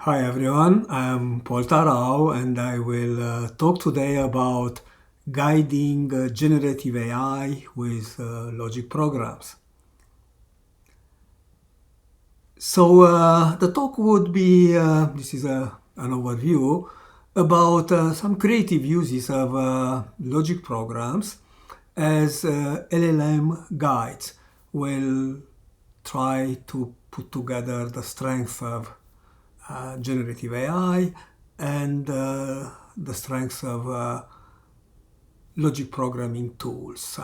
Hi everyone, I'm Paul Tarao and I will talk today about guiding generative AI with logic programs. So the talk would be, this is an overview, about some creative uses of logic programs as LLM guides. We'll try to put together the strength of generative AI and the strengths of logic programming tools.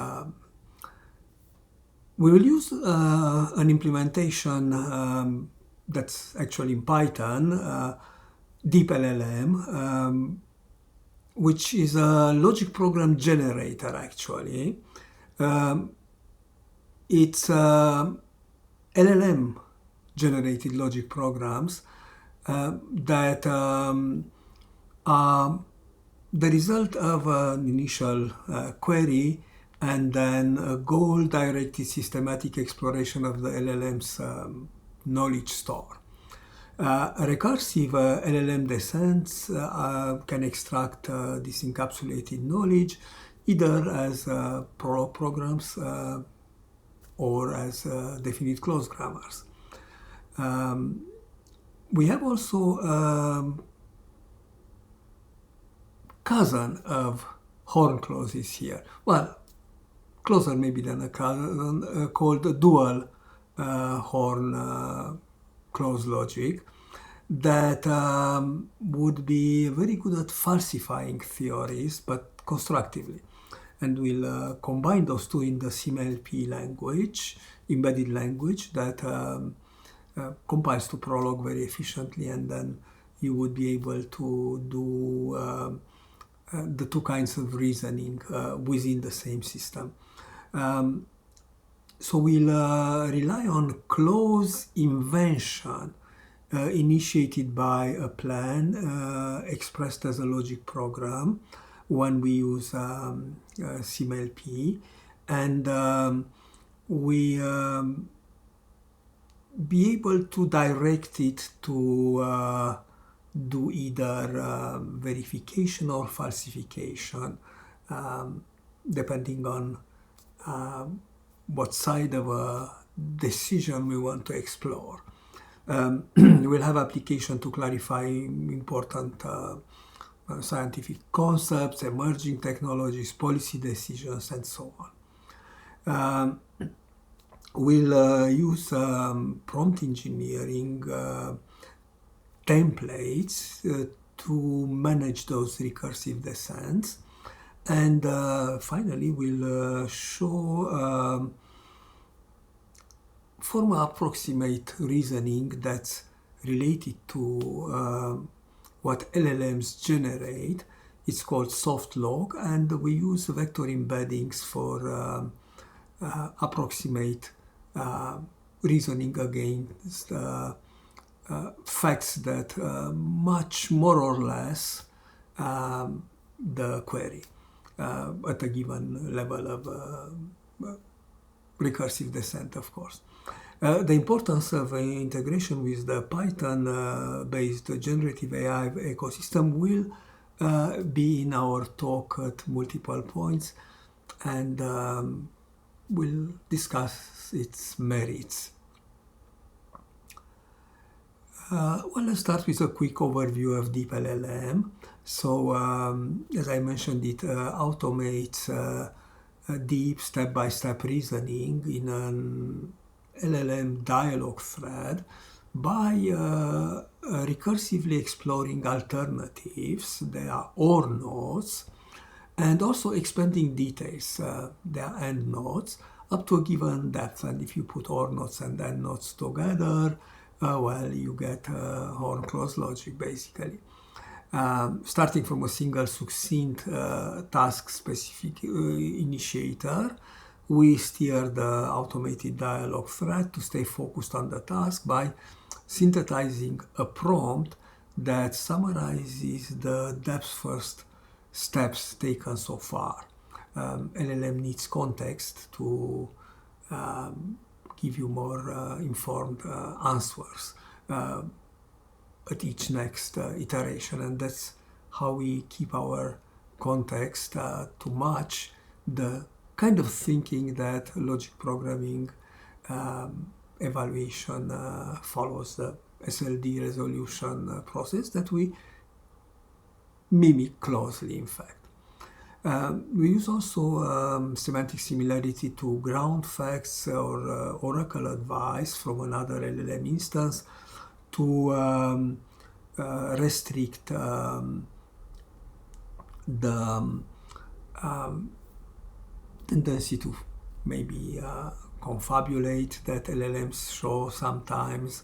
We will use an implementation that's actually in Python, DeepLLM, which is a logic program generator actually. It's LLM generated logic programs that are the result of an initial query and then a goal-directed systematic exploration of the LLM's knowledge store. Recursive LLM descents can extract this encapsulated knowledge either as prolog programs or as definite clause grammars. We have also cousin of horn clauses here. Well, closer maybe than a cousin, called dual horn clause logic that would be very good at falsifying theories, but constructively. And we'll combine those two in the SymLP language, embedded language that compiles to Prolog very efficiently, and then you would be able to do the two kinds of reasoning within the same system. So we'll rely on clause invention initiated by a plan expressed as a logic program when we use SymLP, and we be able to direct it to do either verification or falsification, depending on what side of a decision we want to explore. We'll have application to clarify important scientific concepts, emerging technologies, policy decisions, and so on. We'll use prompt engineering templates to manage those recursive descents. And finally, we'll show form approximate reasoning that's related to what LLMs generate. It's called SoftLog, and we use vector embeddings for approximate reasoning against facts that match more or less the query at a given level of recursive descent, of course. The importance of integration with the Python-based generative AI ecosystem will be in our talk at multiple points, and we'll discuss its merits. Well, let's start with a quick overview of DeepLLM. So, as I mentioned, it automates deep step-by-step reasoning in an LLM dialogue thread by recursively exploring alternatives, they are OR nodes, and also expanding details, they are AND nodes, up to a given depth. And if you put OR nodes and AND nodes together, well, you get horn clause logic, basically. Starting from a single succinct task-specific initiator, we steer the automated dialogue thread to stay focused on the task by synthesizing a prompt that summarizes the depth-first steps taken so far. LLM needs context to give you more informed answers. at each next iteration, and that's how we keep our context to match the kind of thinking that logic programming evaluation follows, the SLD resolution process that we mimic closely, in fact. We use also semantic similarity to ground facts or oracle advice from another LLM instance to restrict the tendency to maybe confabulate that LLMs show sometimes.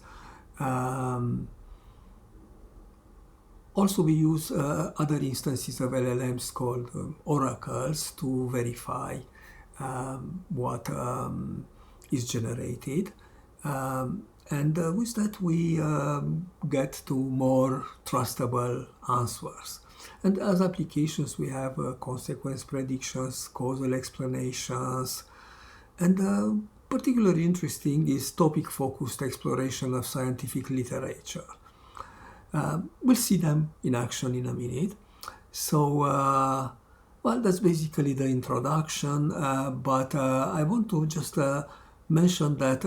Also, we use other instances of LLMs called oracles to verify what is generated. And with that, we get to more trustable answers. And as applications, we have consequence predictions, causal explanations, and particularly interesting is topic-focused exploration of scientific literature. We'll see them in action in a minute. So, well, that's basically the introduction, but I want to just mention that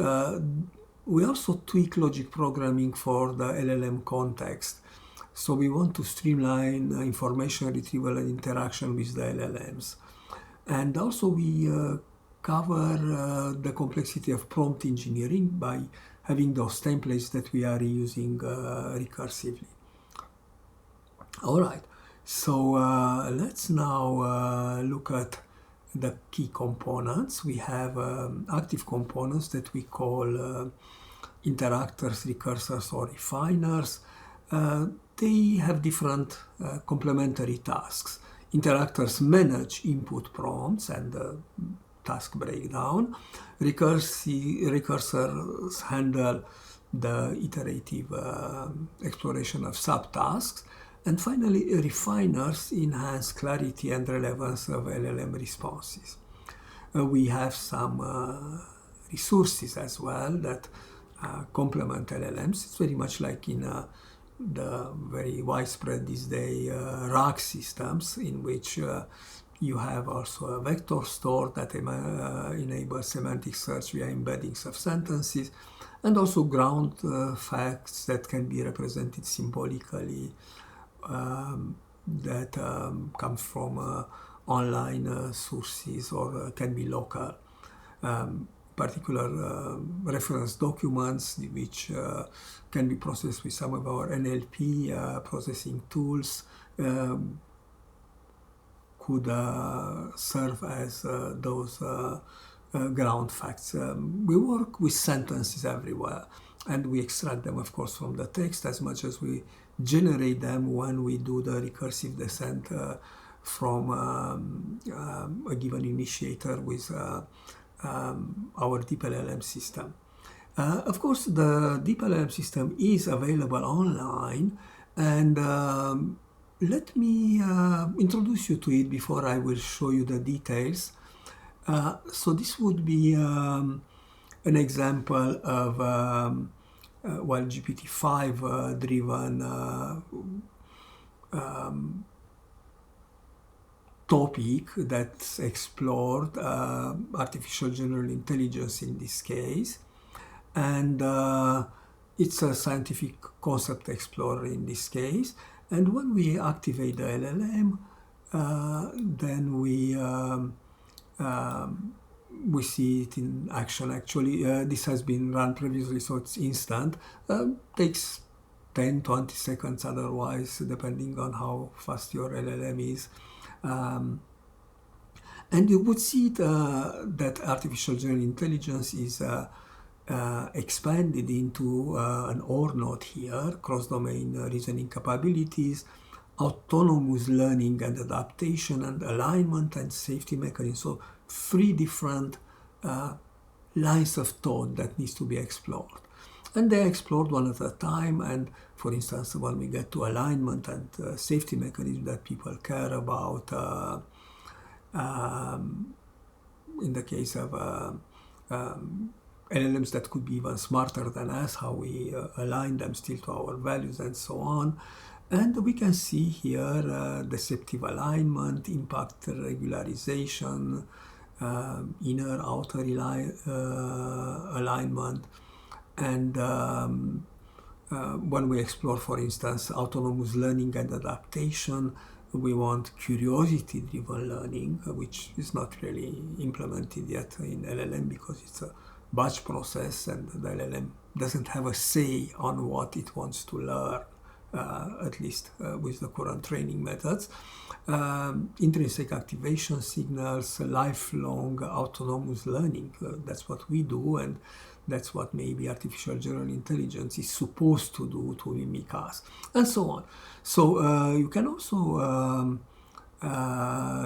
we also tweak logic programming for the LLM context. So we want to streamline information retrieval and interaction with the LLMs. And also we cover the complexity of prompt engineering by having those templates that we are using recursively. All right, so let's now look at the key components. We have active components that we call interactors, recursors, or refiners. They have different complementary tasks. Interactors manage input prompts and task breakdown. Recursors handle the iterative exploration of subtasks. And finally, refiners enhance clarity and relevance of LLM responses. We have some resources as well that complement LLMs. It's very much like in the very widespread these days RAG systems, in which you have also a vector store that enables semantic search via embeddings of sentences, and also ground facts that can be represented symbolically, that comes from online sources or can be local. Particular reference documents which can be processed with some of our NLP processing tools could serve as those ground facts. We work with sentences everywhere, and we extract them, of course, from the text as much as we generate them when we do the recursive descent from a given initiator with our DeepLLM system. Of course, the DeepLLM system is available online, and let me introduce you to it before I will show you the details. So this would be an example of GPT-5 driven topic that's explored, artificial general intelligence in this case, and it's a scientific concept explorer in this case. And when we activate the LLM, then we see it in action. Actually, this has been run previously, so it's instant. Takes 10-20 seconds otherwise, depending on how fast your LLM is. And you would see that artificial general intelligence is expanded into an OR node here, cross-domain reasoning capabilities, autonomous learning and adaptation, and alignment and safety mechanism. So 3 different lines of thought that needs to be explored. And they're explored one at a time. And for instance, when we get to alignment and safety mechanism that people care about, in the case of LLMs that could be even smarter than us, how we align them still to our values and so on. And we can see here deceptive alignment, impact regularization, inner outer alignment, and when we explore, for instance, autonomous learning and adaptation, we want curiosity-driven learning, which is not really implemented yet in LLM because it's a batch process and the LLM doesn't have a say on what it wants to learn, at least with the current training methods. Intrinsic activation signals, lifelong autonomous learning, that's what we do, and that's what maybe artificial general intelligence is supposed to do to mimic us, and so on. So you can also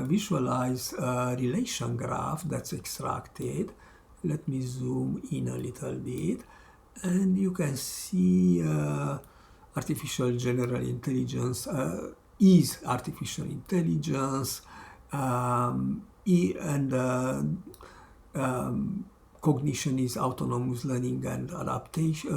visualize a relation graph that's extracted. Let me zoom in a little bit, and you can see artificial general intelligence is artificial intelligence, and cognition is autonomous learning and adaptation.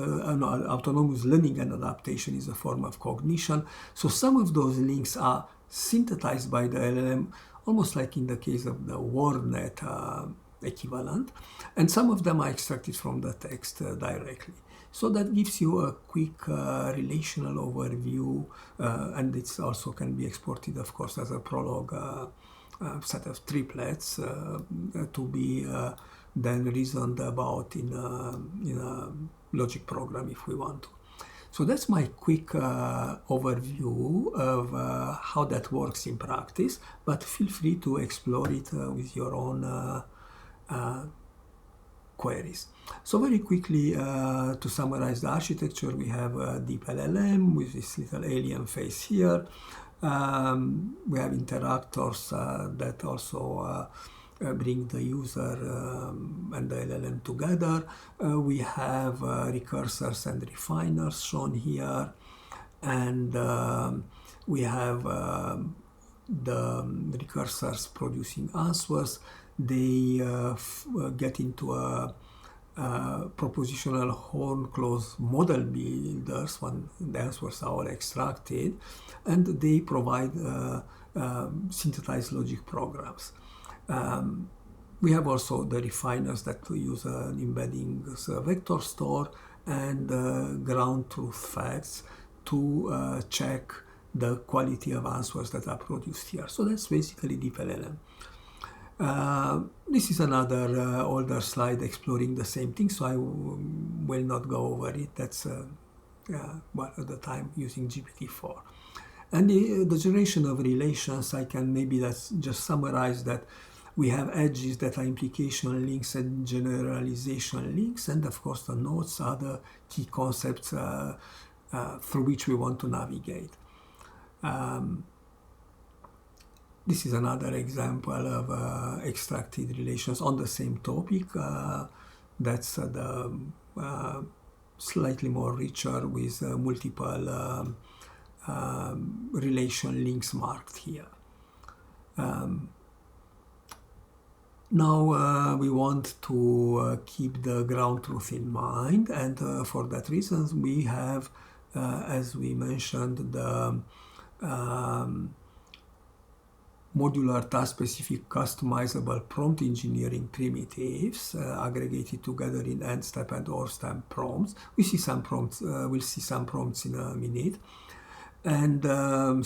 Autonomous learning and adaptation is a form of cognition. So some of those links are synthesized by the LLM, almost like in the case of the WordNet equivalent, and some of them are extracted from the text directly. So that gives you a quick relational overview, and it also can be exported, of course, as a prologue set of triplets to be then reasoned about in a logic program if we want to. So that's my quick overview of how that works in practice, but feel free to explore it with your own queries. So very quickly, to summarize the architecture, we have a DeepLLM with this little alien face here. We have interactors that also bring the user and the LLM together. We have recursors and refiners shown here, and we have the recursors producing answers. They get into a propositional horn closed model builders when the answers are all extracted, and they provide synthesized logic programs. We have also the refiners that use an embeddings vector store and ground truth facts to check the quality of answers that are produced here. So that's basically DeepLLM. This is another older slide exploring the same thing, so I will not go over it. That's well, at the time using GPT-4. And the generation of relations, I can maybe just summarize that we have edges that are implication links and generalization links, and of course the nodes are the key concepts through which we want to navigate. This is another example of extracted relations on the same topic. That's the slightly more richer with multiple relation links marked here. Now we want to keep the ground truth in mind, and for that reason we have, as we mentioned, the modular task-specific customizable prompt engineering primitives aggregated together in end-step and or-step prompts. We'll see some prompts in a minute. And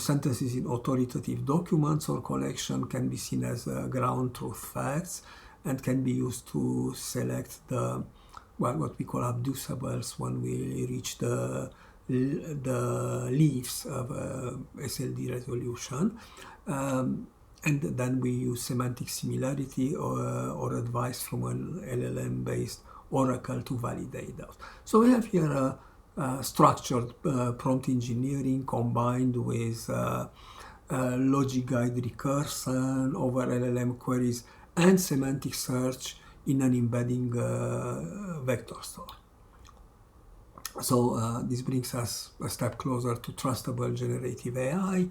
sentences in authoritative documents or collection can be seen as ground truth facts and can be used to select the what we call abducibles when we reach the leaves of SLD resolution. And then we use semantic similarity or advice from an LLM-based oracle to validate those. So we have here structured prompt engineering combined with logic guide recursion over LLM queries and semantic search in an embedding vector store. So this brings us a step closer to trustable generative AI.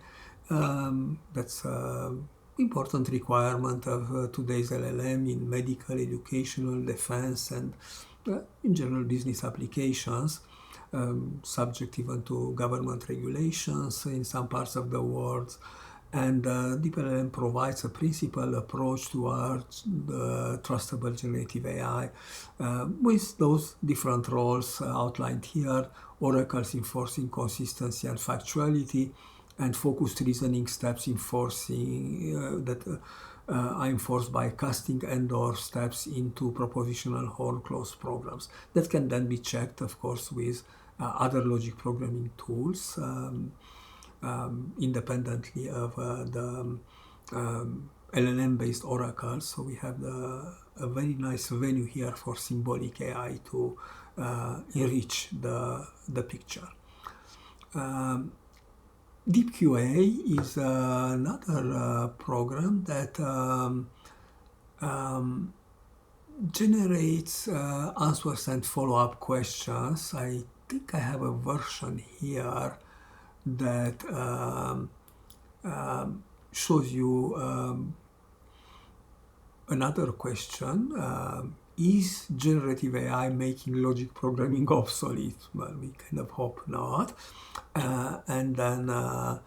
That's an important requirement of today's LLM in medical, educational, defense, and in general business applications, subject even to government regulations in some parts of the world. And DeepLLM provides a principal approach towards the trustable generative AI with those different roles outlined here: oracles enforcing consistency and factuality, and focused reasoning steps enforcing that are enforced by casting and/or steps into propositional horn clause programs. That can then be checked, of course, with other logic programming tools independently of the LLM-based oracles. So we have a very nice venue here for symbolic AI to enrich the picture. DeepQA is another program that generates answers and follow-up questions. I think I have a version here that shows you another question. Is generative AI making logic programming obsolete? Well, we kind of hope not. And then, well,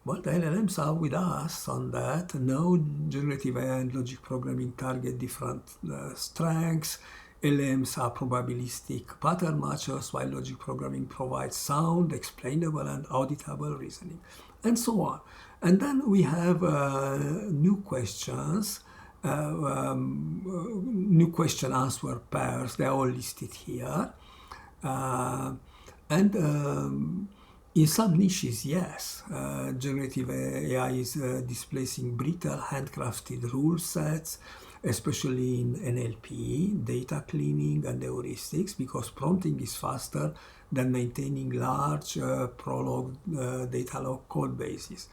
the LLMs are with us on that. No, generative AI and logic programming target different strengths. LLMs are probabilistic pattern matchers, while logic programming provides sound, explainable, and auditable reasoning, and so on. And then we have new questions. New question answer pairs, they are all listed here. And in some niches, yes, generative AI is displacing brittle handcrafted rule sets, especially in NLP, data cleaning, and heuristics, because prompting is faster than maintaining large prolog data log code bases.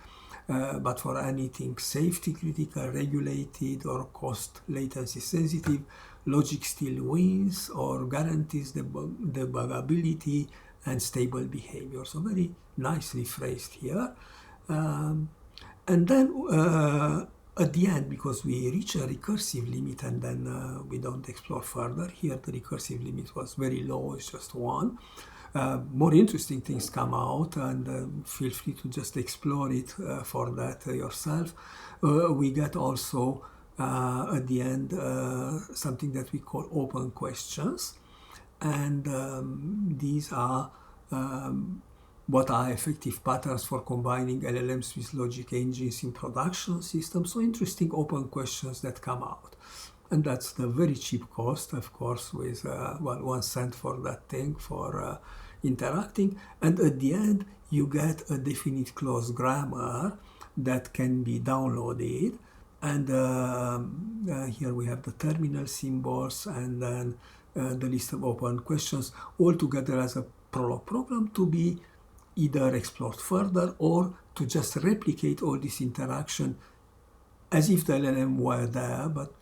But for anything safety critical, regulated, or cost latency sensitive, logic still wins or guarantees debuggability and stable behavior. So very nicely phrased here. And then at the end, because we reach a recursive limit and then we don't explore further, here the recursive limit was very low, it's just 1. More interesting things come out, and feel free to just explore it for that yourself. We get also at the end something that we call open questions, and these are what are effective patterns for combining LLMs with logic engines in production systems. So interesting open questions that come out. And that's the very cheap cost, of course, with 1 cent for that thing for interacting. And at the end, you get a definite clause grammar that can be downloaded. And here we have the terminal symbols and then the list of open questions, all together as a prolog program to be either explored further or to just replicate all this interaction as if the LLM were there, but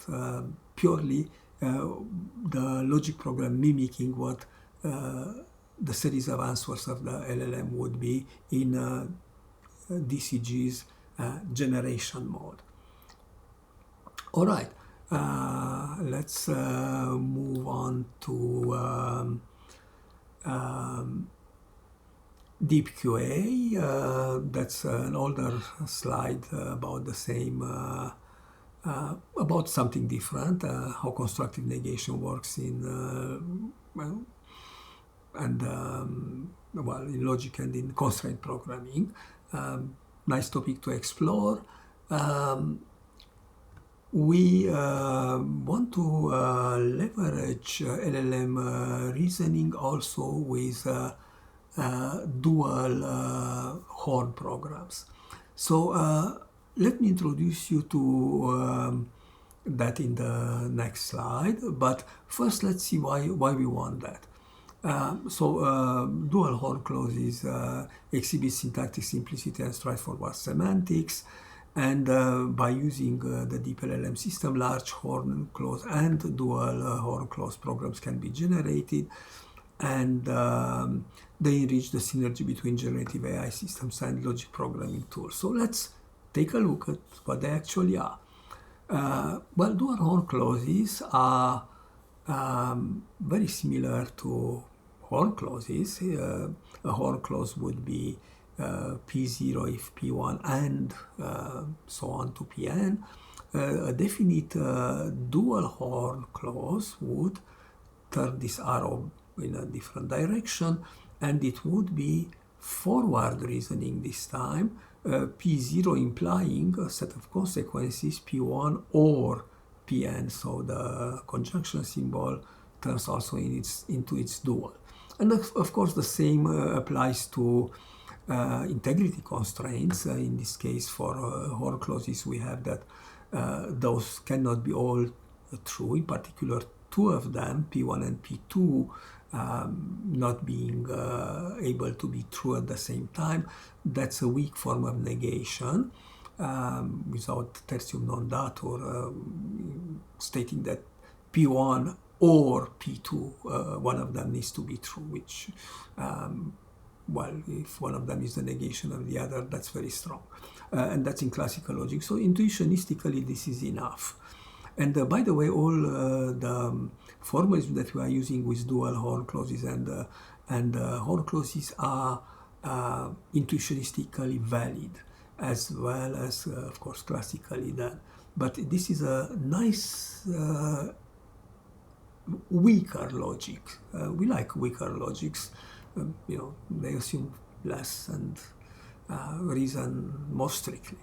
purely the logic program mimicking what the series of answers of the LLM would be in DCG's generation mode. All right, let's move on to DeepQA. That's an older slide about the same, about something different, how constructive negation works in, well, in logic and in constraint programming. Nice topic to explore. We want to leverage LLM reasoning also with dual horn programs. So let me introduce you to that in the next slide. But first, let's see why we want that. Dual horn clauses exhibit syntactic simplicity and straightforward semantics. And by using the DeepLLM system, large horn clause and dual horn clause programs can be generated. And they enrich the synergy between generative AI systems and logic programming tools. So let's take a look at what they actually are. Well, dual horn clauses are very similar to horn clauses. A horn clause would be P0 if P1 and so on to Pn. A definite dual horn clause would turn this arrow in a different direction, and it would be forward reasoning this time, P0 implying a set of consequences, P1 or Pn, so the conjunction symbol turns also into its dual. And of course the same applies to integrity constraints. In this case, for horn clauses, we have that those cannot be all true, in particular two of them, P1 and P2, not being able to be true at the same time. That's a weak form of negation without tertium non datur, stating that P1 or P2, one of them needs to be true, which, well, if one of them is the negation of the other, that's very strong. And that's in classical logic. So intuitionistically, this is enough. And by the way, all the formalism that we are using with dual horn clauses and horn clauses are intuitionistically valid, as well as, of course, classically done. But this is a nice weaker logic. We like weaker logics. You know, they assume less and reason more strictly.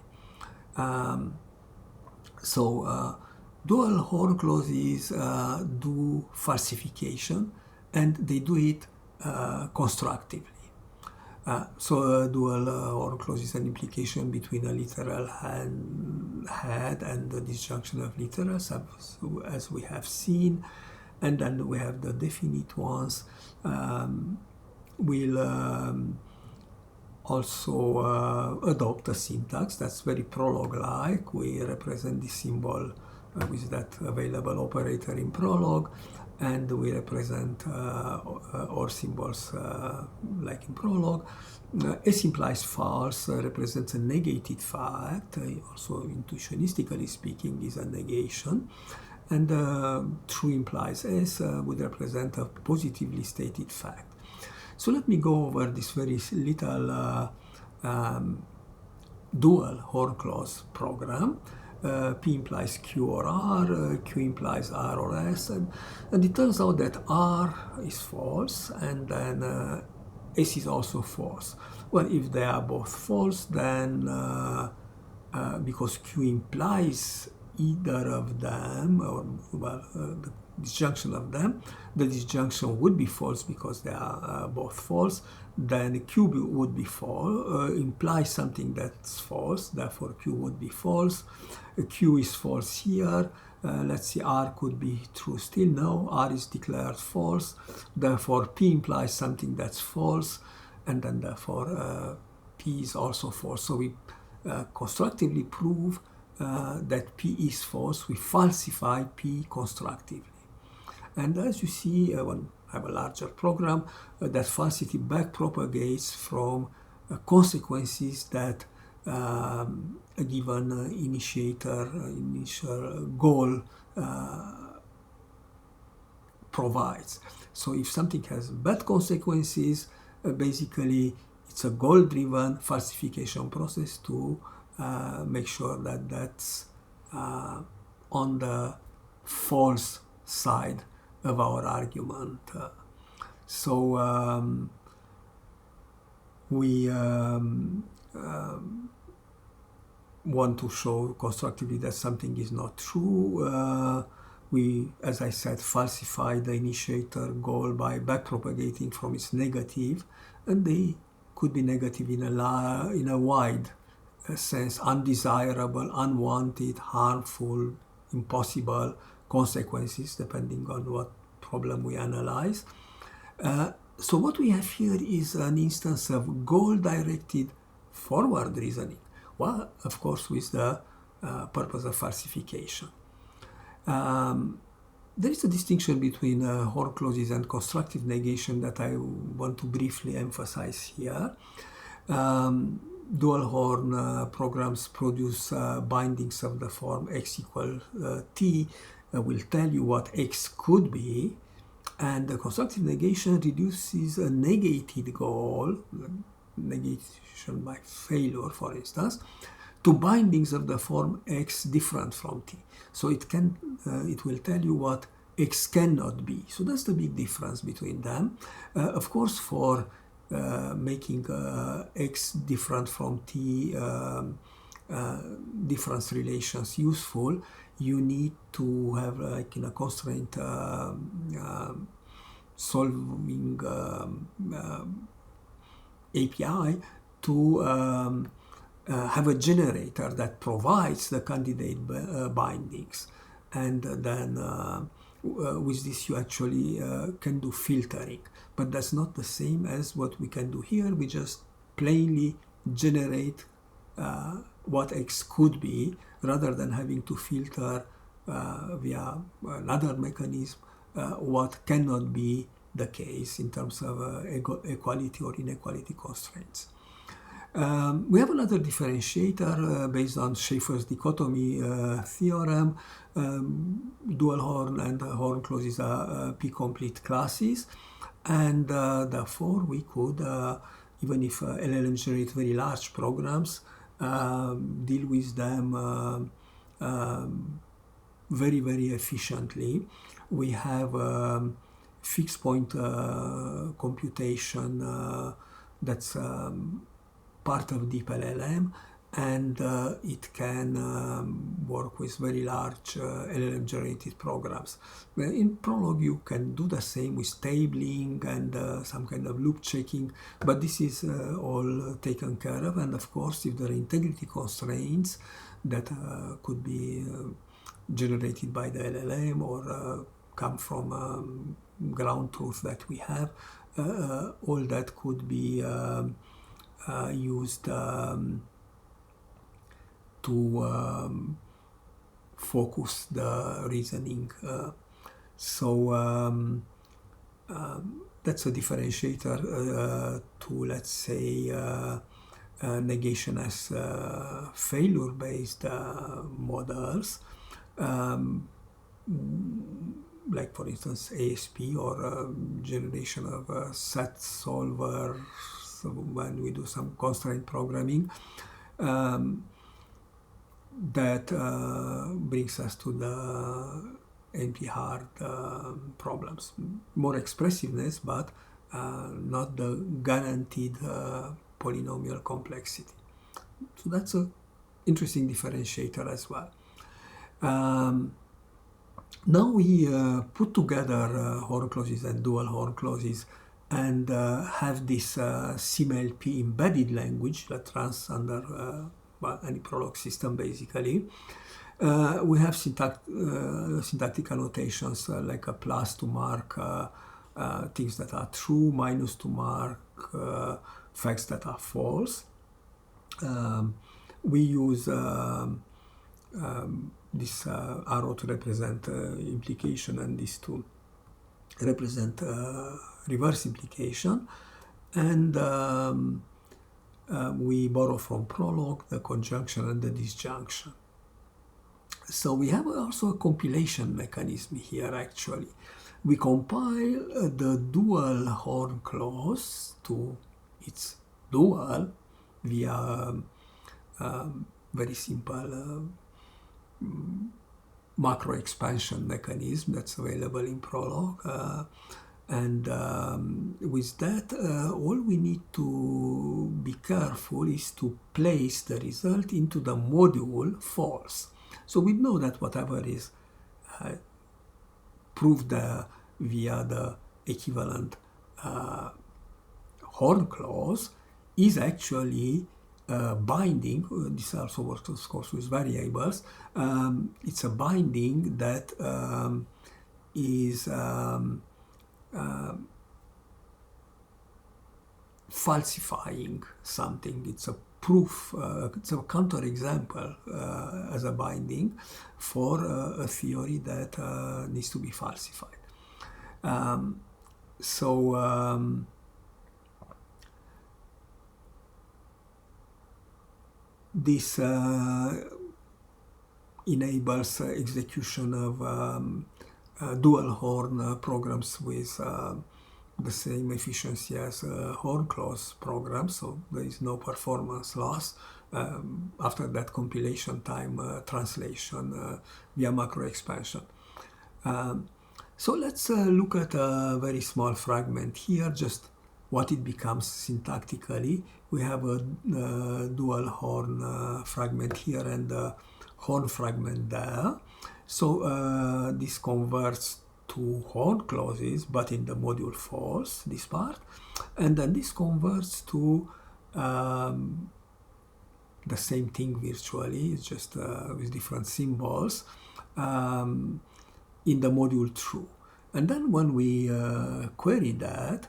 Dual horn clauses do falsification, and they do it constructively. Dual horn clause is an implication between a literal head and the disjunction of literals, as we have seen. And then we have the definite ones. We'll also adopt a syntax that's very Prolog-like. We represent the symbol with that available operator in Prolog, and we represent or symbols like in Prolog. S implies false represents a negated fact, also intuitionistically speaking is a negation, and true implies S would represent a positively stated fact. So let me go over this very little dual horn clause program. P implies Q or R, Q implies R or S, and it turns out that R is false, and then S is also false. Well, if they are both false, then because Q implies either of them, or well, the disjunction of them, the disjunction would be false because they are both false. Then Q would be false, implies something that's false, therefore Q would be false. Q is false here. Let's see, R could be true still. No, R is declared false, therefore P implies something that's false, and then therefore P is also false. So we constructively prove that P is false. We falsify P constructively. And as you see, when I have a larger program, that falsity backpropagates from consequences that a given initial goal provides. So if something has bad consequences, basically it's a goal-driven falsification process to make sure that that's on the false side of our argument. We want to show constructively that something is not true. We, as I said, falsify the initiator goal by backpropagating from its negative, and they could be negative in a wide sense, undesirable, unwanted, harmful, impossible consequences, depending on what problem we analyze. So what we have here is an instance of goal-directed forward reasoning. Well, of course, with the purpose of falsification. There is a distinction between horn clauses and constructive negation that I want to briefly emphasize here. Dual horn programs produce bindings of the form x equal t, will tell you what X could be, and the constructive negation reduces a negated goal, negation by failure, for instance, to bindings of the form X different from T. So it will tell you what X cannot be. So that's the big difference between them. Of course, for making X different from T difference relations useful, you need to have, like in a constraint solving API, to have a generator that provides the candidate bindings, and then with this you actually can do filtering. But that's not the same as what we can do here. We just plainly generate what X could be, rather than having to filter via another mechanism what cannot be the case in terms of equality or inequality constraints. We have another differentiator based on Schaeffer's dichotomy theorem. Dual horn and horn clauses are p-complete classes, and therefore we could, even if LLMs generate very large programs, deal with them very, very efficiently. We have fixed point computation that's part of DeepLLM, and it can work with very large LLM generated programs. In Prolog you can do the same with tabling and some kind of loop checking, but this is all taken care of. And of course, if there are integrity constraints that could be generated by the LLM or come from ground truth that we have, all that could be used to focus the reasoning. So that's a differentiator to, let's say, negation as failure-based models, like for instance ASP, or generation of set solver. So when we do some constraint programming, that brings us to the NP-hard problems. More expressiveness, but not the guaranteed polynomial complexity. So that's an interesting differentiator as well. Now we put together horn clauses and dual horn clauses, and have this SymLP embedded language that runs under any Prolog system, basically. We have syntactic annotations like a plus to mark things that are true, minus to mark facts that are false. We use this arrow to represent implication, and this to represent reverse implication, and we borrow from Prolog the conjunction and the disjunction. So we have also a compilation mechanism here. Actually, we compile the dual horn clause to its dual via very simple macro expansion mechanism that's available in Prolog, and with that all we need to be careful is to place the result into the module false. So we know that whatever is proved via the equivalent horn clause is actually binding. This also works, of course, with variables. It's a binding that is falsifying something. It's a proof, it's a counterexample as a binding for a theory that needs to be falsified. This enables execution of dual horn programs with the same efficiency as horn clause programs, so there is no performance loss. After that compilation time, translation via macro expansion. So let's look at a very small fragment here, just what it becomes syntactically. We have a dual horn fragment here and a horn fragment there. So this converts to horn clauses, but in the module false, this part. And then this converts to the same thing virtually, it's just with different symbols, in the module true. And then when we query that,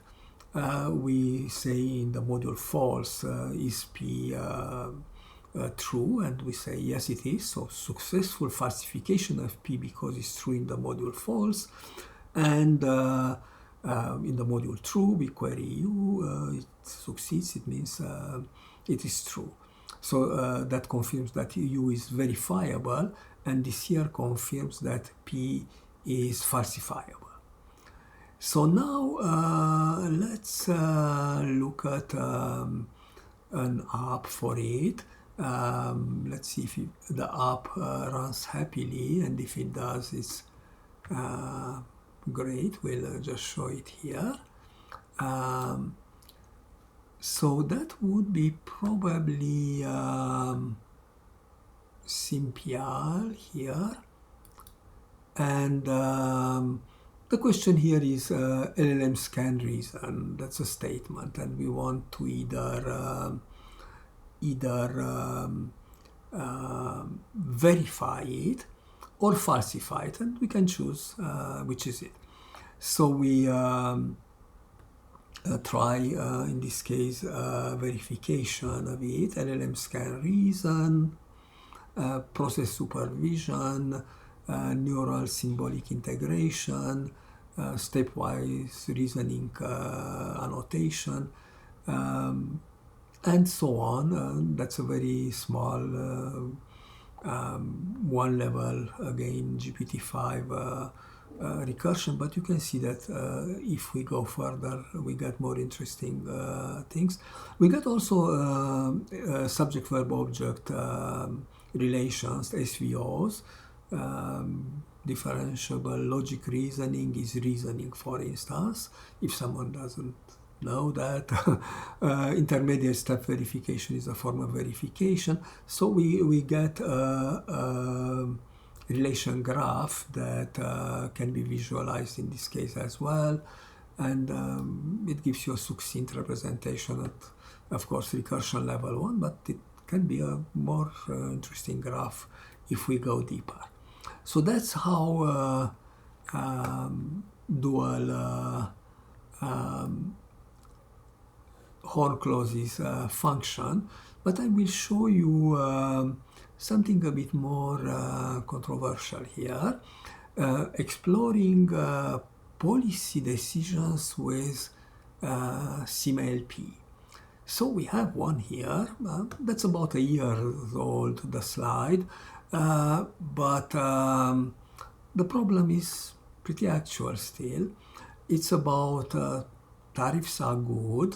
we say in the module false, is P true? And we say yes, it is. So successful falsification of P because it's true in the module false. And in the module true, we query U, it succeeds, it means it is true. So that confirms that U is verifiable, and this here confirms that P is falsifiable. So now let's look at an app for it. Let's see if the app runs happily, and if it does, it's great. We'll just show it here. So that would be probably SymPL here. And the question here is LLM scan reason. That's a statement, and we want to either verify it or falsify it, and we can choose which is it. So we try, in this case, verification of it, LLM scan reason, process supervision, neural symbolic integration, stepwise reasoning annotation, and so on. That's a very small one level, again, GPT-5 recursion, but you can see that if we go further, we get more interesting things. We get also subject-verb-object relations, SVOs. Differentiable logic reasoning is reasoning, for instance. If someone doesn't know that, intermediate step verification is a form of verification. So we get a relation graph that can be visualized in this case as well, and it gives you a succinct representation at, of course, recursion level 1, but it can be a more interesting graph if we go deeper. So that's how dual horn clauses function, but I will show you something a bit more controversial here, exploring policy decisions with SymLP. So we have one here, that's about a year old, the slide, but the problem is pretty actual still. It's about tariffs are good,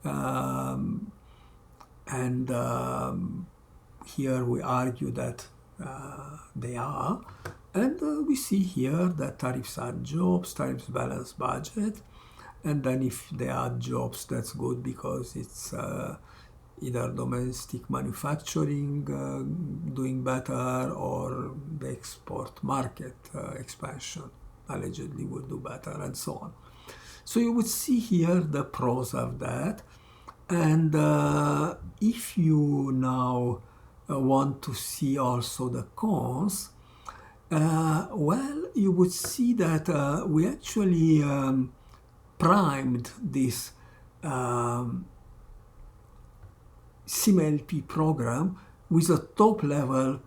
and here we argue that they are, and we see here that tariffs are jobs, tariffs balance budget, and then if they are jobs, that's good because it's either domestic manufacturing doing better, or the export market expansion allegedly will do better, and so on. So you would see here the pros of that, and if you now want to see also the cons, well, you would see that we actually primed this SymLP program with a top-level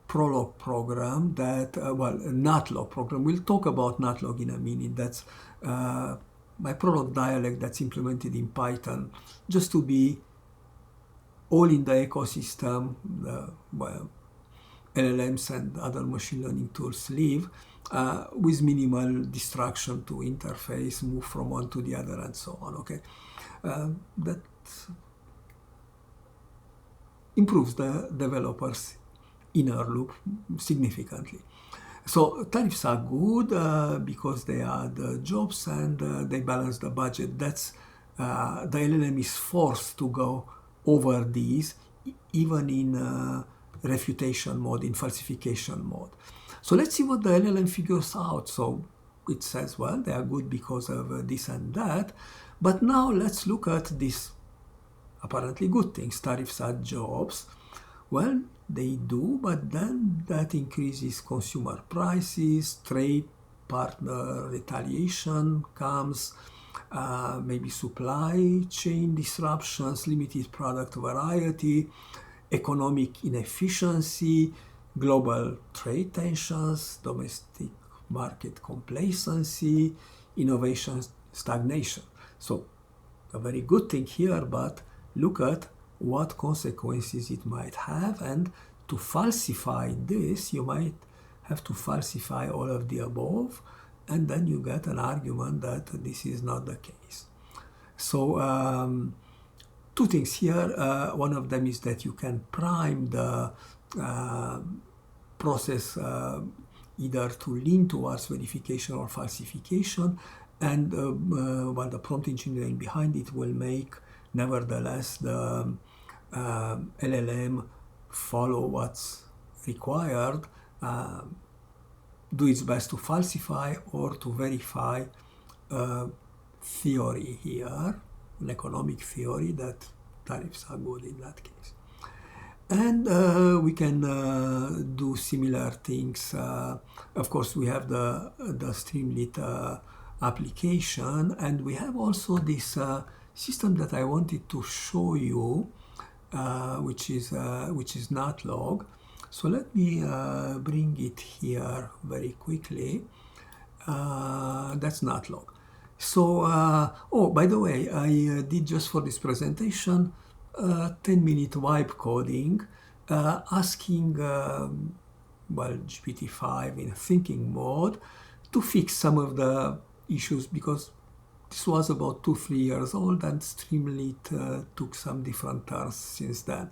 Prolog program that, well, a NatLog program. We'll talk about NatLog in a minute. That's my Prolog dialect that's implemented in Python, just to be all in the ecosystem, well, LLMs and other machine learning tools live with minimal distraction to interface, move from one to the other, and so on. Okay, that improves the developer's inner loop significantly. So tariffs are good because they add jobs and they balance the budget. That's the LLM is forced to go over these even in refutation mode, in falsification mode. So let's see what the LLM figures out. So it says, well, they are good because of this and that. But now let's look at these apparently good things. Tariffs add jobs. Well, they do, but then that increases consumer prices, trade partner retaliation comes, maybe supply chain disruptions, limited product variety, economic inefficiency, global trade tensions, domestic market complacency, innovation stagnation. So a very good thing here, but look at what consequences it might have, and to falsify this, you might have to falsify all of the above, and then you get an argument that this is not the case. So two things here. One of them is that you can prime the process either to lean towards verification or falsification, and while the prompt engineering behind it will make nevertheless the LLM follow what's required, do its best to falsify or to verify theory here, an economic theory that tariffs are good in that case. And we can do similar things. Of course, we have the Streamlit application, and we have also this system that I wanted to show you, which is NatLog. So let me bring it here very quickly. That's NatLog. So, oh, by the way, I did just for this presentation 10-minute vibe coding, asking well, GPT-5 in thinking mode to fix some of the issues, because this was about 2-3 years old, and Streamlit took some different turns since then.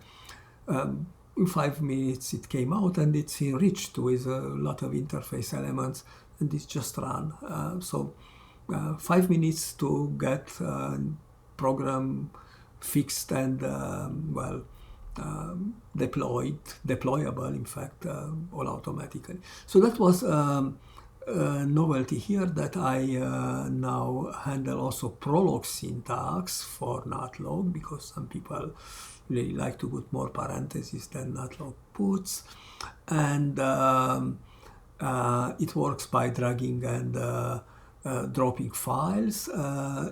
In 5 minutes it came out, and it's enriched with a lot of interface elements, and it's just run. So 5 minutes to get program fixed and well, deployable, in fact, all automatically. So that was novelty here, that I now handle also Prolog syntax for NatLog, because some people really like to put more parentheses than NatLog puts, and it works by dragging and dropping files.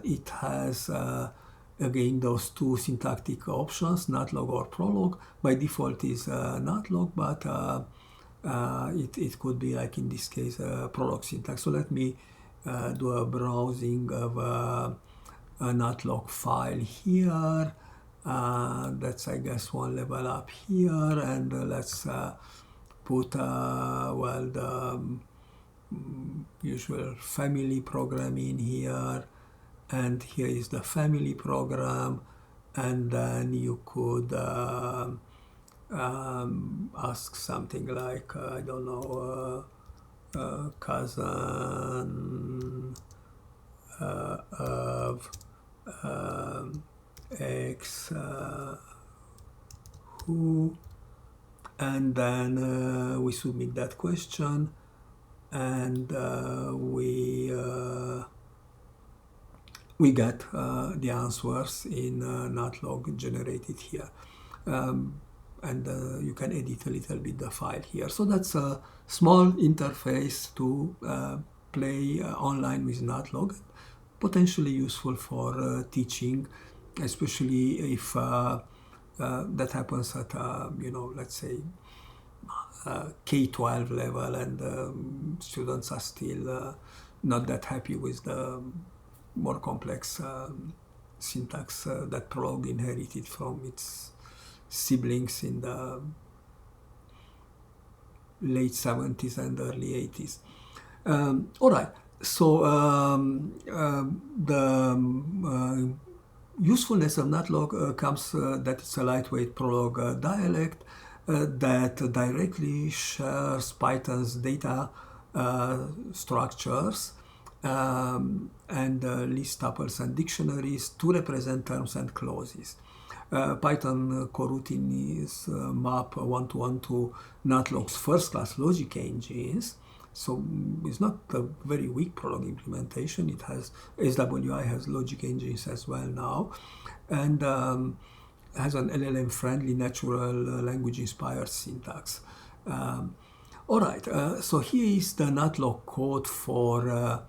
It has again those two syntactic options, NatLog or Prolog. By default is NatLog, but it could be, like in this case, Prolog syntax. So let me do a browsing of a NatLog file here. That's, I guess, one level up here, and let's put well, the usual family program in here, and here is the family program, and then you could ask something like, I don't know, cousin of X who, and then we submit that question, and we get the answers in NatLog generated here. And you can edit a little bit the file here. So that's a small interface to play online with NatLog, potentially useful for teaching, especially if that happens at, you know, let's say K-12 level, and students are still not that happy with the more complex syntax that Prolog inherited from its siblings in the late 70s and early 80s. All right, so the usefulness of NATLog comes that it's a lightweight Prolog dialect that directly shares Python's data structures and list tuples and dictionaries to represent terms and clauses. Python coroutines map one-to-one to NATLog's first-class logic engines. So it's not a very weak Prolog implementation. It has SWI has logic engines as well now, and has an LLM-friendly natural language-inspired syntax. All right, so here is the NATLog code for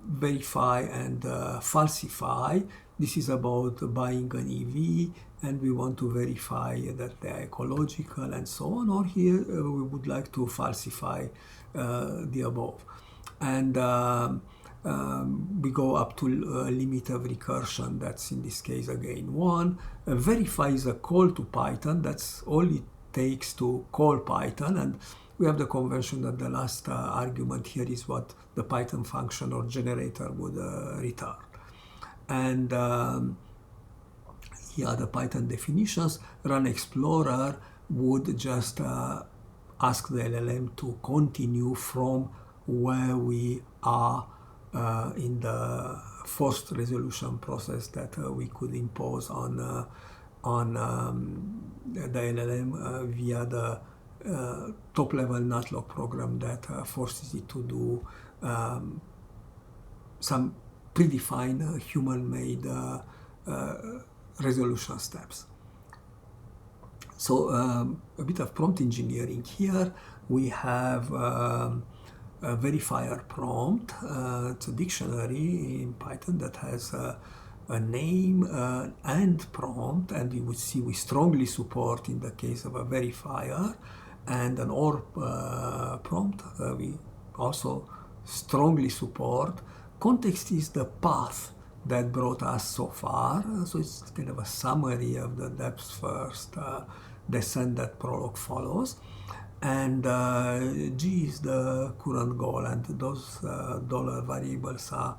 verify and falsify. This is about buying an EV, and we want to verify that they are ecological and so on, or here we would like to falsify the above. And we go up to a limit of recursion, that's in this case again 1. Verify is a call to Python, that's all it takes to call Python, and we have the convention that the last argument here is what the Python function or generator would return. And here are the Python definitions. Run Explorer would just ask the LLM to continue from where we are in the forced resolution process that we could impose on the LLM via the top-level NATLog program that forces it to do some predefined human-made resolution steps. So a bit of prompt engineering here. We have a verifier prompt. It's a dictionary in Python that has a name and prompt, and you would see we strongly support in the case of a verifier, and an OR prompt we also strongly support. Context is the path that brought us so far, so it's kind of a summary of the depth first descent that Prolog follows, and G is the current goal, and those dollar variables are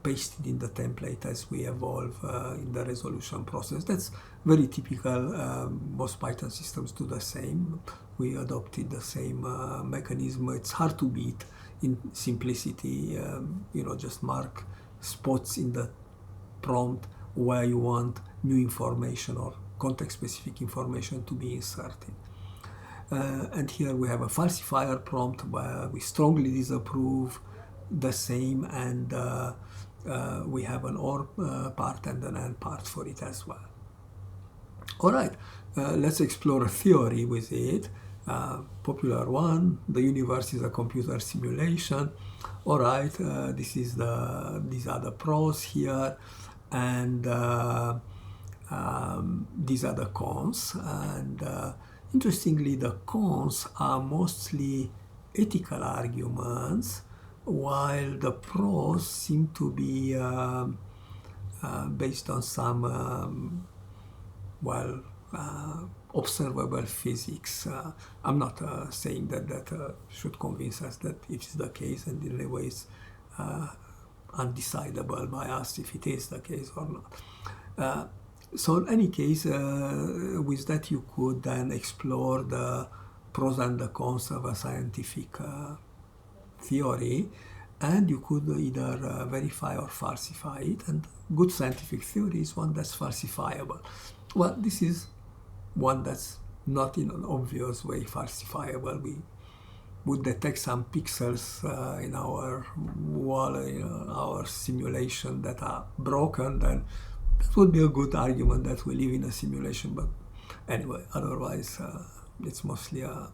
pasted in the template as we evolve in the resolution process. That's very typical. Most Python systems do the same. We adopted the same mechanism. It's hard to beat in simplicity. Just mark spots in the prompt where you want new information or context-specific information to be inserted. And here we have a falsifier prompt where we strongly disapprove the same, and we have an OR part and an AND part for it as well. All right, let's explore a theory with it. Popular one, the universe is a computer simulation. All right, these are the pros here, and these are the cons. And interestingly, the cons are mostly ethical arguments, while the pros seem to be based on some, observable physics. I'm not saying that should convince us that it is the case, and in a way it's undecidable by us if it is the case or not. So in any case, with that you could then explore the pros and the cons of a scientific theory, and you could either verify or falsify it, and good scientific theory is one that's falsifiable. Well, this is one that's not in an obvious way falsifiable. We would detect some pixels in our wall, our simulation that are broken, then that would be a good argument that we live in a simulation. But anyway, otherwise it's mostly a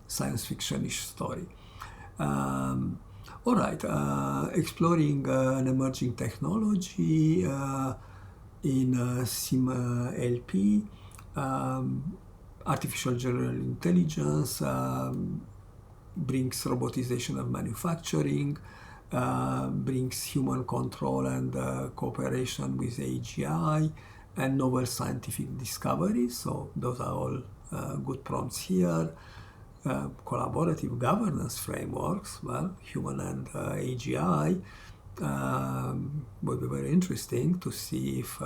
science fiction-ish story. All right, exploring an emerging technology in SymLP, artificial general intelligence brings robotization of manufacturing, brings human control and cooperation with AGI, and novel scientific discoveries. So those are all good prompts here. Collaborative governance frameworks, well, human and AGI, would be very interesting to see if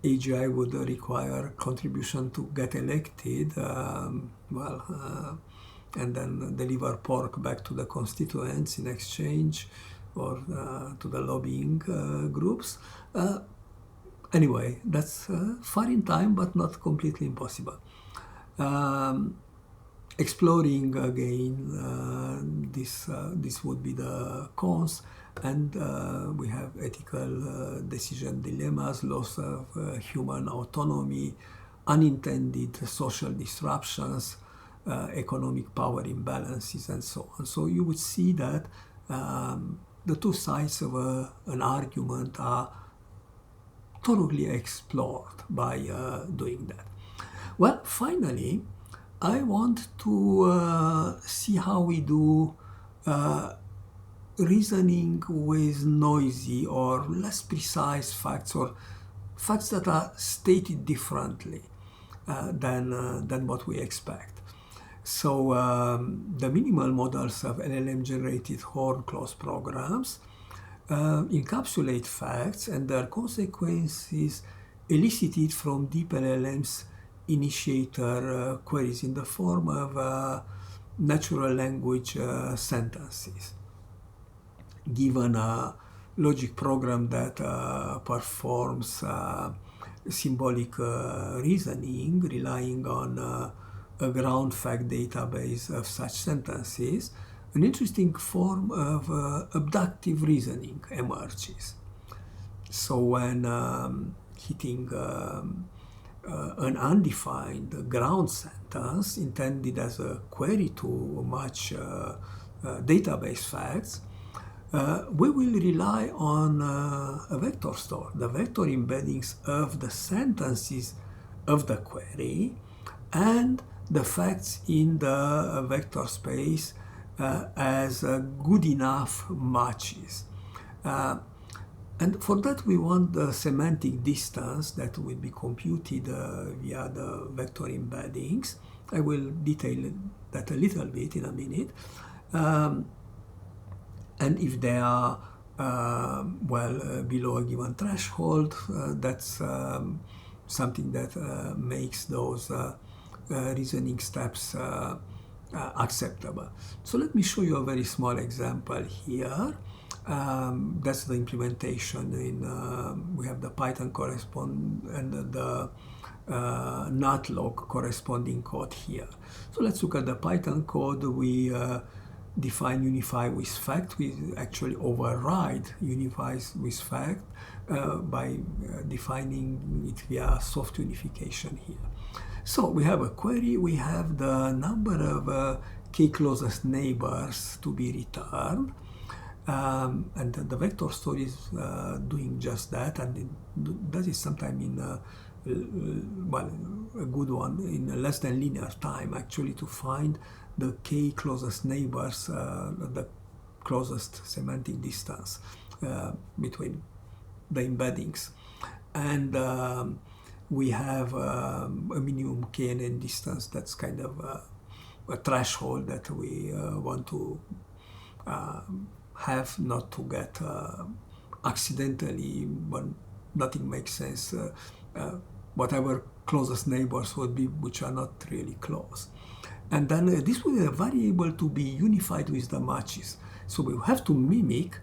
AGI would require contribution to get elected, and then deliver pork back to the constituents in exchange, or to the lobbying groups. Anyway, that's far in time, but not completely impossible. Exploring again, this would be the cons, and we have ethical decision dilemmas, loss of human autonomy, unintended social disruptions, economic power imbalances, and so on. So you would see that the two sides of an argument are thoroughly explored by doing that. Well, finally, I want to see how we do reasoning with noisy or less precise facts, or facts that are stated differently than what we expect. So the minimal models of LLM-generated horn-clause programs encapsulate facts and their consequences elicited from DeepLLM's initiator queries in the form of natural language sentences. Given a logic program that performs symbolic reasoning, relying on a ground fact database of such sentences, an interesting form of abductive reasoning emerges. So when hitting an undefined ground sentence intended as a query to match database facts, we will rely on a vector store, the vector embeddings of the sentences of the query and the facts in the vector space as good enough matches. And for that we want the semantic distance that will be computed via the vector embeddings. I will detail that a little bit in a minute. And if they are below a given threshold, that's something that makes those reasoning steps acceptable. So let me show you a very small example here. That's the implementation in, we have the Python correspond and the NatLog corresponding code here. So let's look at the Python code. We define unify with fact. We actually override unifies with fact by defining it via soft unification here. So we have a query, we have the number of k closest neighbors to be returned, and the vector store is doing just that, and it does it sometime in a good one in less than linear time actually, to find the k closest neighbors, the closest semantic distance between the embeddings. And we have a minimum KNN distance. That's kind of a threshold that we want to have, not to get accidentally, when nothing makes sense, whatever closest neighbors would be, which are not really close. And then this will be a variable to be unified with the matches. So we have to mimic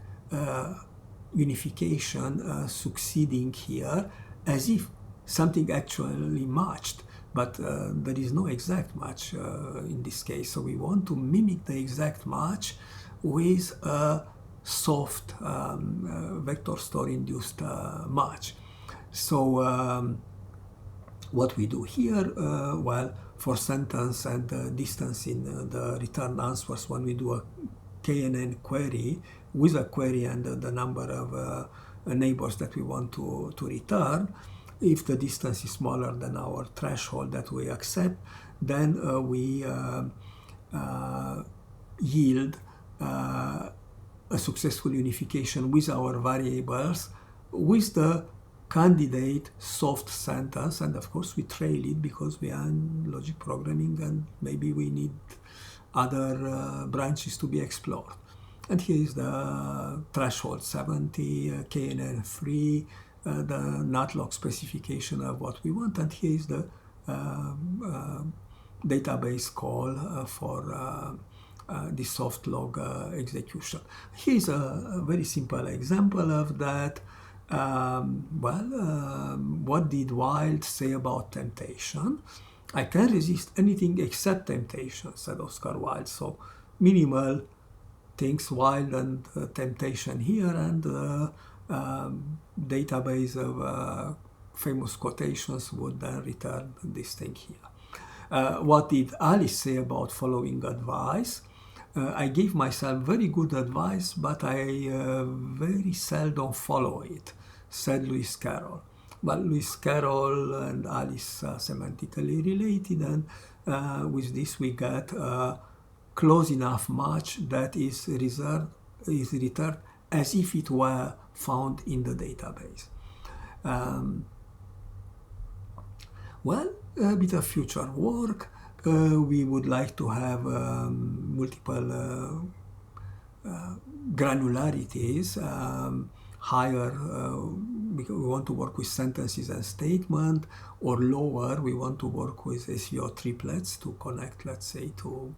unification succeeding here as if something actually matched, but there is no exact match in this case. So we want to mimic the exact match with a soft vector store induced match. So what we do here, for sentence and distance in the return answers, when we do a KNN query with a query and the number of neighbors that we want to return, if the distance is smaller than our threshold that we accept, then we yield a successful unification with our variables with the candidate soft sentence, and of course we trail it because we are in logic programming and maybe we need other branches to be explored. And here is the threshold 70, KNN free, the NATLog specification of what we want, and here is the database call for the SoftLog execution. Here is a very simple example of that. What did Wilde say about temptation? I can resist anything except temptation, said Oscar Wilde. So minimal things, Wilde and temptation here, and database of famous quotations would then return this thing here. What did Alice say about following advice? I give myself very good advice, but I very seldom follow it, said Lewis Carroll. But Lewis Carroll and Alice are semantically related, and with this we get a close enough match that is returned as if it were found in the database. A bit of future work. We would like to have multiple granularities, higher, we want to work with sentences and statement, or lower, we want to work with SVO triplets to connect, let's say, to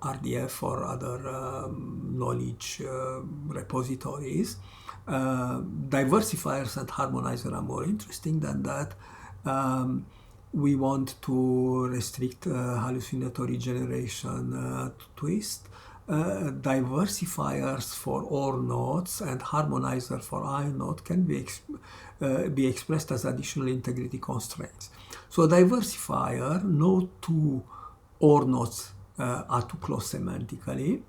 RDF or other knowledge repositories. Diversifiers and harmonizer are more interesting than that. We want to restrict hallucinatory generation to twist. Diversifiers for OR nodes and harmonizer for I node can be expressed as additional integrity constraints. So a diversifier, no two OR nodes are too close semantically,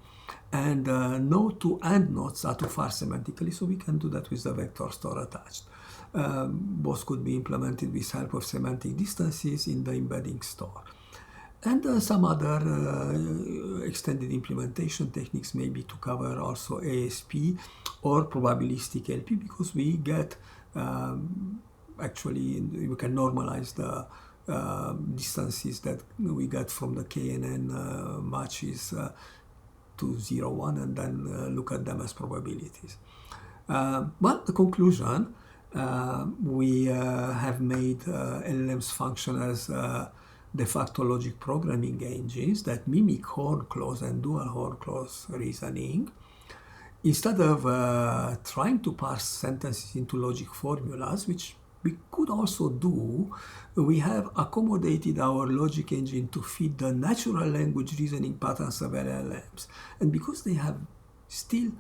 and no two AND nodes are too far semantically, so we can do that with the vector store attached. Both could be implemented with help of semantic distances in the embedding store. And some other extended implementation techniques maybe to cover also ASP or probabilistic LP, because we get, actually, we can normalize the distances that we get from the KNN matches to 0, 1, and then look at them as probabilities. But the conclusion, we have made LLMs function as de facto logic programming engines that mimic horn clause and dual horn clause reasoning. Instead of trying to parse sentences into logic formulas, which we could also do, we have accommodated our logic engine to fit the natural language reasoning patterns of LLMs. And because they have still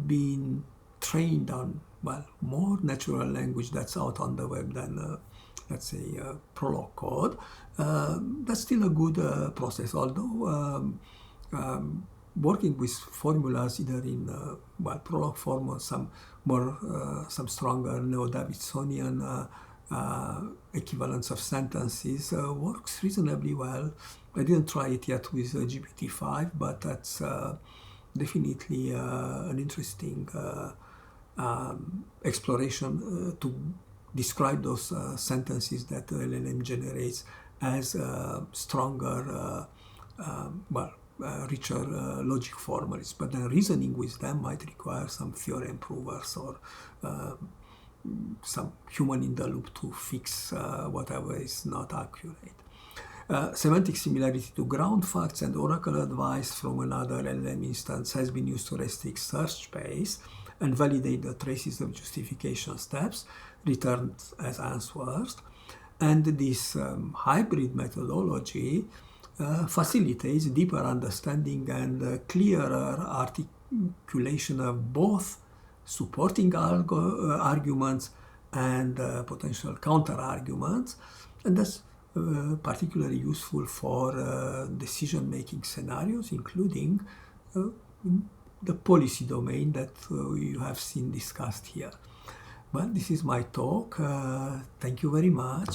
been trained on, more natural language that's out on the web than, let's say, Prolog code, that's still a good process. Although working with formulas either in Prolog form or some stronger Neo-Davidsonian equivalence of sentences works reasonably well. I didn't try it yet with GPT-5, but that's definitely an interesting exploration to describe those sentences that the LLM generates as stronger, richer logic formulas. But then reasoning with them might require some theorem provers or some human in the loop to fix whatever is not accurate. Semantic similarity to ground facts and oracle advice from another LLM instance has been used to restrict search space and validate the traces of justification steps returned as answers. And this hybrid methodology facilitates deeper understanding and clearer articulation of both supporting arguments and potential counter-arguments. And that's particularly useful for decision-making scenarios, including the policy domain that you have seen discussed here. Well, this is my talk. Thank you very much.